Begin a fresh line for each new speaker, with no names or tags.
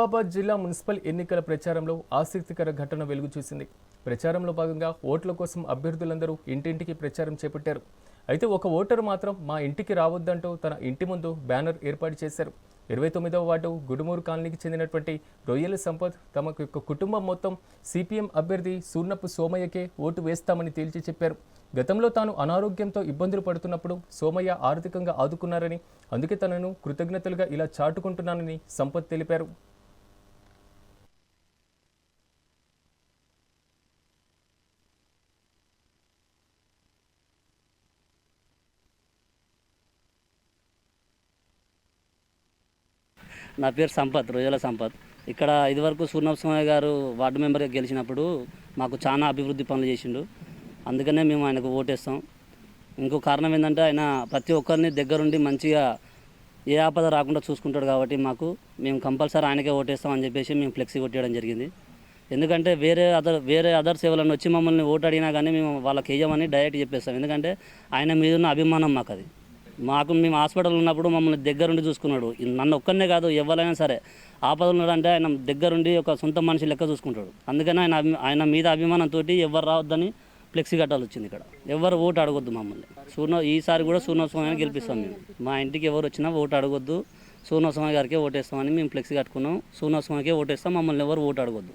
నిజామాబాద్ జిల్లా మున్సిపల్ ఎన్నికల ప్రచారంలో ఆసక్తికర ఘటన వెలుగు చూసింది. ప్రచారంలో భాగంగా ఓట్ల కోసం అభ్యర్థులందరూ ఇంటింటికి ప్రచారం చేపట్టారు. అయితే ఒక ఓటరు మాత్రం మా ఇంటికి రావద్దంటూ తన ఇంటి ముందు బ్యానర్ ఏర్పాటు చేశారు. 29వ వార్డు గుడుమూరు కాలనీకి చెందినటువంటి రొయ్యల సంపత్ తమ యొక్క కుటుంబం మొత్తం సిపిఎం అభ్యర్థి సూర్నపు సోమయ్యకే ఓటు వేస్తామని తేల్చి చెప్పారు. గతంలో తాను అనారోగ్యంతో ఇబ్బందులు పడుతున్నప్పుడు సోమయ్య ఆర్థికంగా ఆదుకున్నారని, అందుకే తనను కృతజ్ఞతలుగా ఇలా చాటుకుంటున్నానని సంపత్ తెలిపారు.
నా పేరు సంపత్, రొయ్యల సంపత్. ఇక్కడ ఇదివరకు సూర్నపస్వామి గారు వార్డు మెంబర్గా గెలిచినప్పుడు మాకు చాలా అభివృద్ధి పనులు చేసిండు. అందుకనే మేము ఆయనకు ఓటేస్తాం. ఇంకో కారణం ఏంటంటే ఆయన ప్రతి ఒక్కరిని దగ్గరుండి మంచిగా ఏ ఆపద రాకుండా చూసుకుంటాడు. కాబట్టి మేము కంపల్సరీ ఆయనకే ఓటేస్తాం అని చెప్పేసి మేము ఫ్లెక్సీ కొట్టేయడం జరిగింది. ఎందుకంటే వేరే అదర్స్ ఎవరైనా వచ్చి మమ్మల్ని ఓటు అడిగినా కానీ మేము వాళ్ళకి వేయమని డైరెక్ట్ చెప్పేస్తాం. ఎందుకంటే ఆయన మీద ఉన్న అభిమానం మాకు అది. మేము హాస్పిటల్ ఉన్నప్పుడు మమ్మల్ని దగ్గరుండి చూసుకున్నాడు. నన్ను ఒక్కనే కాదు, ఎవరైనా సరే ఆపదలు ఉన్నాడంటే ఆయన దగ్గరుండి ఒక సొంత మనిషి లెక్క చూసుకుంటాడు. అందుకని ఆయన మీద అభిమానంతో ఎవరు రావద్దని ఫ్లెక్సీ కట్టాలి వచ్చింది. ఇక్కడ ఎవరు ఓటు అడగొద్దు మమ్మల్ని. ఈసారి కూడా సూర్నపస్వామిని గెలిపిస్తాం. మేము మా ఇంటికి ఎవరు వచ్చినా ఓటు అడగొద్దు, సూర్నపస్వామి గారికే ఓటేస్తామని మేము ఫ్లెక్సీ కట్టుకున్నాం. సూర్నపస్వామికే ఓటేస్తాం, మమ్మల్ని ఎవరు ఓటు అడగొద్దు.